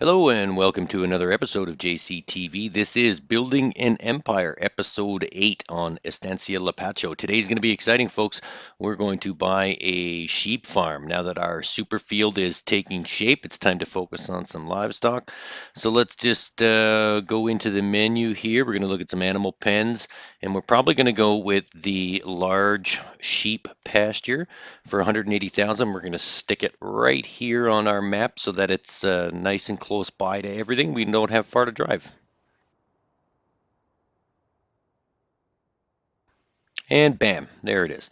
Hello and welcome to another episode of JCTV. This is Building an Empire, episode 8 on Estancia Lapacho. Today's going to be exciting, folks. We're going to buy a sheep farm. Now that our super field is taking shape, it's time to focus on some livestock. So let's just go into the menu here. We're going to look at some animal pens, and we're probably going to go with the large sheep pasture for 180,000. We're going to stick it right here on our map so that it's nice and close by to everything. We don't have far to drive. And bam, there it is.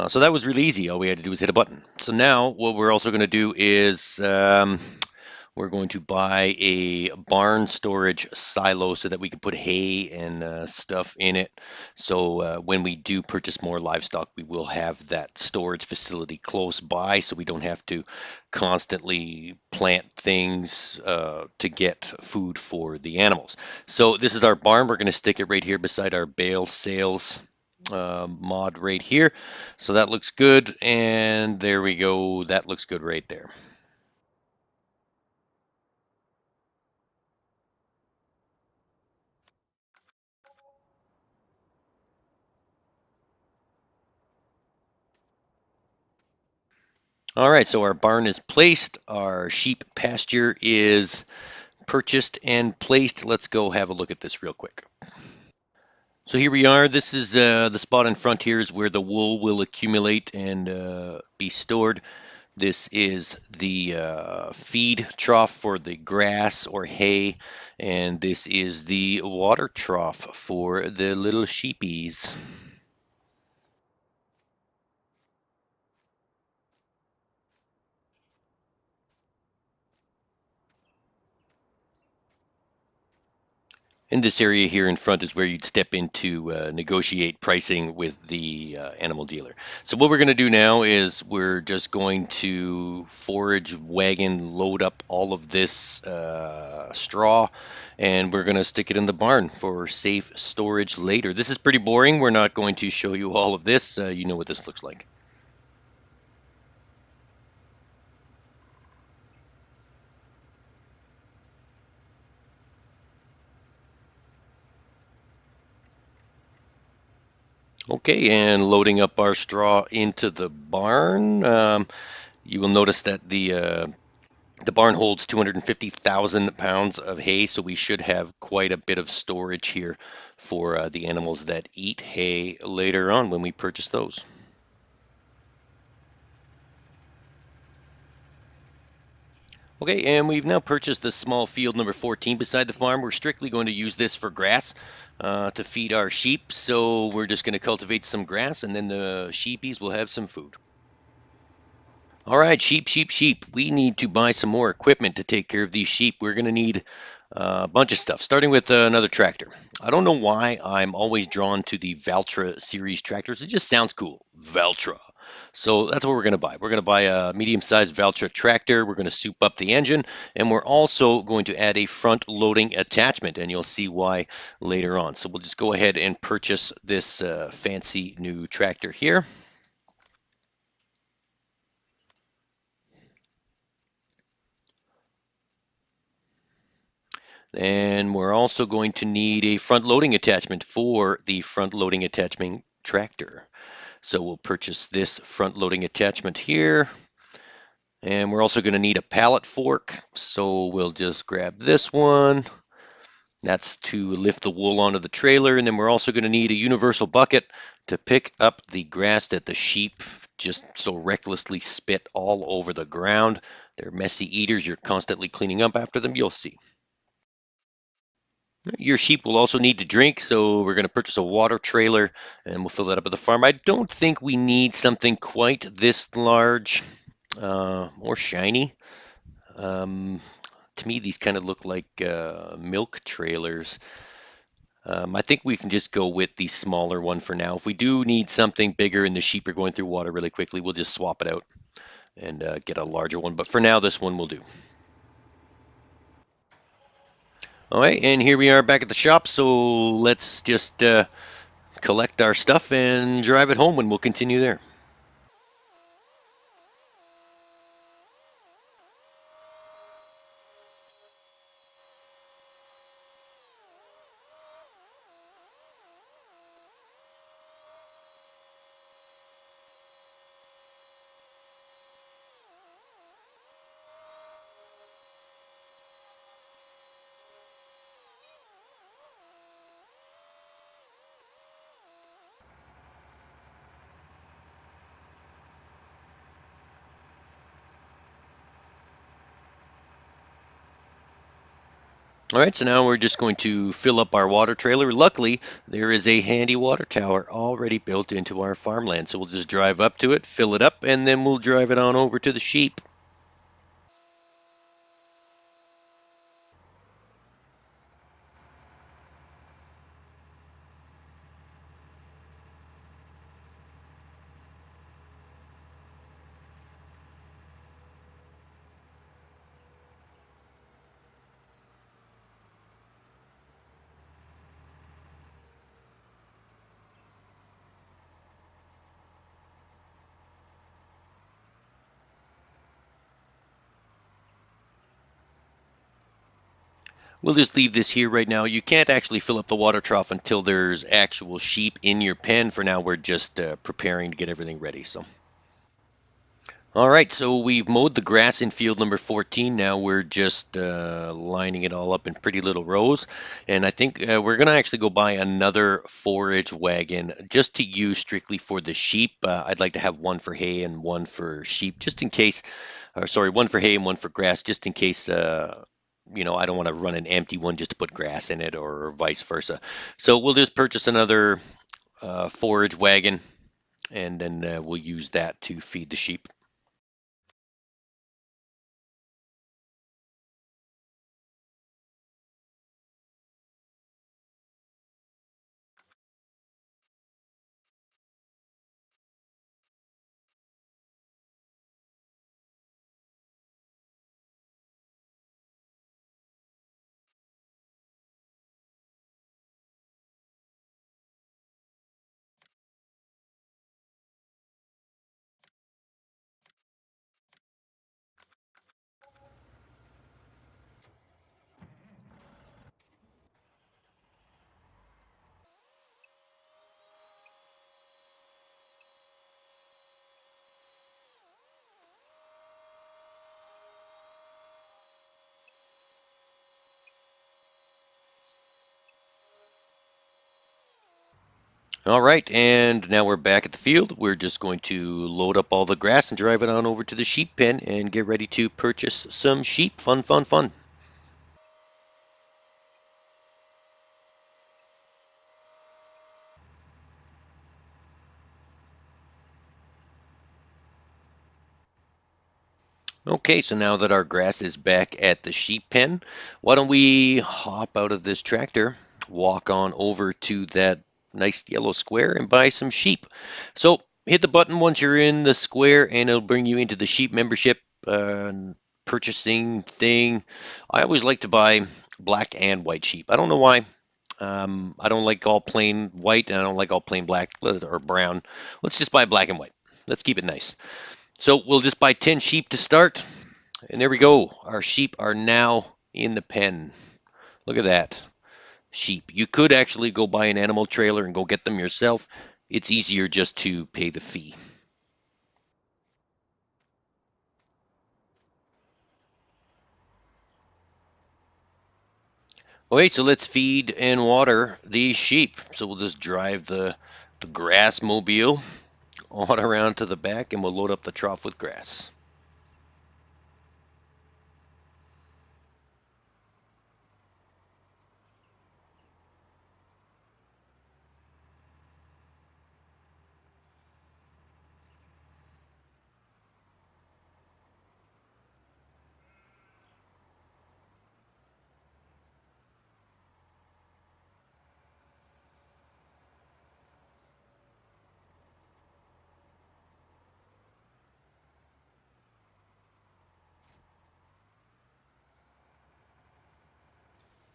So that was really easy. All we had to do was hit a button. So now what we're also going to do is we're going to buy a barn storage silo so that we can put hay and stuff in it. So when we do purchase more livestock, we will have that storage facility close by so we don't have to constantly plant things to get food for the animals. So this is our barn. We're going to stick it right here beside our bale sales mod right here. So that looks good. And there we go. That looks good right there. All right, so our barn is placed, our sheep pasture is purchased and placed. Let's go have a look at this real quick. So here we are. This is the spot in front here is where the wool will accumulate and be stored. This is the feed trough for the grass or hay, and this is the water trough for the little sheepies. And this area here in front is where you'd step in to negotiate pricing with the animal dealer. So what we're going to do now is we're just going to forage wagon, load up all of this straw, and we're going to stick it in the barn for safe storage later. This is pretty boring. We're not going to show you all of this. You know what this looks like. Okay, and loading up our straw into the barn. You will notice that the barn holds 250,000 pounds of hay, so we should have quite a bit of storage here for the animals that eat hay later on when we purchase those. Okay, and we've now purchased the small field number 14 beside the farm. We're strictly going to use this for grass to feed our sheep, so we're just going to cultivate some grass and then the sheepies will have some food. All right, sheep, sheep, sheep. We need to buy some more equipment to take care of these sheep. We're going to need a bunch of stuff, starting with another tractor. I don't know why I'm always drawn to the Valtra series tractors. It just sounds cool. Valtra. So that's what we're going to buy. We're going to buy a medium-sized Valtra tractor. We're going to soup up the engine, and we're also going to add a front-loading attachment, and you'll see why later on. So we'll just go ahead and purchase this fancy new tractor here. And we're also going to need a front loading attachment for the front loading attachment tractor. So we'll purchase this front loading attachment here. And we're also going to need a pallet fork. So we'll just grab this one. That's to lift the wool onto the trailer. And then we're also going to need a universal bucket to pick up the grass that the sheep just so recklessly spit all over the ground. They're messy eaters. You're constantly cleaning up after them. You'll see. Your sheep will also need to drink, so we're going to purchase a water trailer and we'll fill that up at the farm. I don't think we need something quite this large or shiny. Um, to me, these kind of look like milk trailers. I think we can just go with the smaller one for now. If we do need something bigger and the sheep are going through water really quickly, we'll just swap it out and get a larger one. But for now, this one will do. All right, and here we are back at the shop. So let's just collect our stuff and drive it home, and we'll continue there. All right, so now we're just going to fill up our water trailer. Luckily, there is a handy water tower already built into our farmland. So we'll just drive up to it, fill it up, and then we'll drive it on over to the sheep. We'll just leave this here right now. You can't actually fill up the water trough until there's actual sheep in your pen. For now, we're just preparing to get everything ready. So. All right, so we've mowed the grass in field number 14. Now we're just lining it all up in pretty little rows. And I think we're going to actually go buy another forage wagon just to use strictly for the sheep. I'd like to have one for hay and one for sheep, just in case, or sorry, one for hay and one for grass, just in case, I don't want to run an empty one just to put grass in it or vice versa. So we'll just purchase another forage wagon and then we'll use that to feed the sheep. All right, and now we're back at the field. We're just going to load up all the grass and drive it on over to the sheep pen and get ready to purchase some sheep. Fun, fun, fun. Okay, so now that our grass is back at the sheep pen, why don't we hop out of this tractor, walk on over to that nice yellow square and buy some sheep. So hit the button once you're in the square and it'll bring you into the sheep membership purchasing thing. I always like to buy black and white sheep. I don't know why. I don't like all plain white and I don't like all plain black or brown. Let's just buy black and white. Let's keep it nice. So we'll just buy 10 sheep to start. And there we go. Our sheep are now in the pen. Look at that. Sheep. You could actually go buy an animal trailer and go get them yourself. It's easier just to pay the fee. Okay, so let's feed and water these sheep. So we'll just drive the grass mobile on around to the back and we'll load up the trough with grass.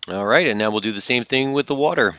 All right, and now we'll do the same thing with the water.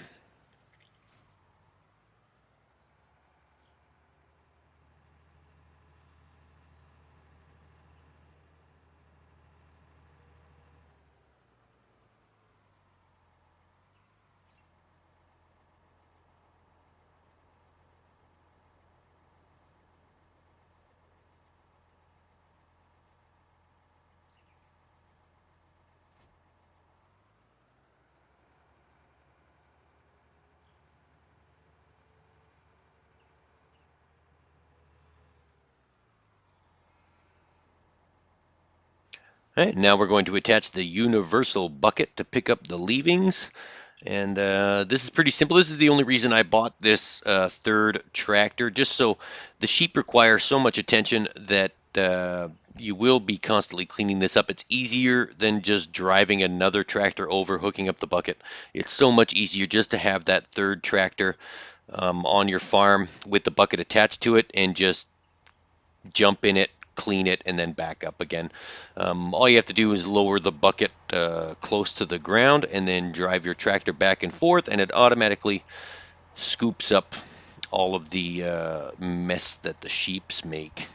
All right, now we're going to attach the universal bucket to pick up the leavings. And this is pretty simple. This is the only reason I bought this third tractor, just so the sheep require so much attention that you will be constantly cleaning this up. It's easier than just driving another tractor over, hooking up the bucket. It's so much easier just to have that third tractor on your farm with the bucket attached to it and just jump in it, clean it, and then back up again. All you have to do is lower the bucket close to the ground and then drive your tractor back and forth, and it automatically scoops up all of the mess that the sheeps make.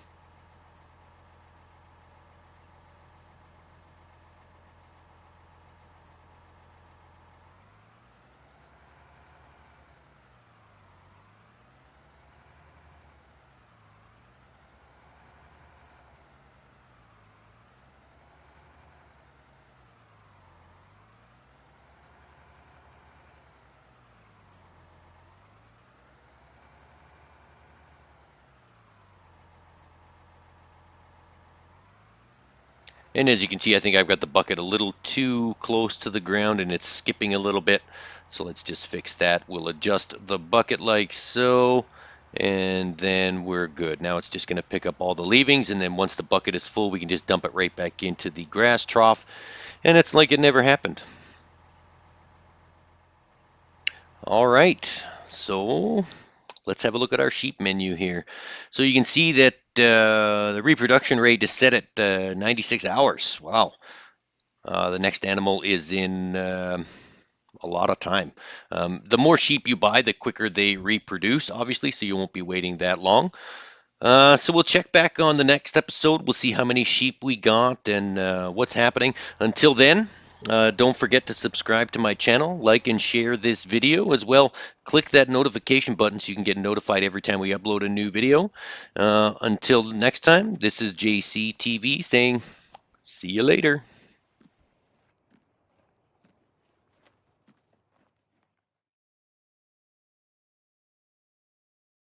And as you can see, I think I've got the bucket a little too close to the ground and it's skipping a little bit. So let's just fix that. We'll adjust the bucket like so, and then we're good. Now it's just going to pick up all the leavings, and then once the bucket is full, we can just dump it right back into the grass trough, and it's like it never happened. All right, so let's have a look at our sheep menu here. So you can see that the reproduction rate is set at 96 hours. Wow. The next animal is in a lot of time. The more sheep you buy, the quicker they reproduce, obviously, so you won't be waiting that long. So we'll check back on the next episode. We'll see how many sheep we got and what's happening. Until then, don't forget to subscribe to my channel, like and share this video as well. Click that notification button so you can get notified every time we upload a new video. Until next time, this is JCTV saying, see you later.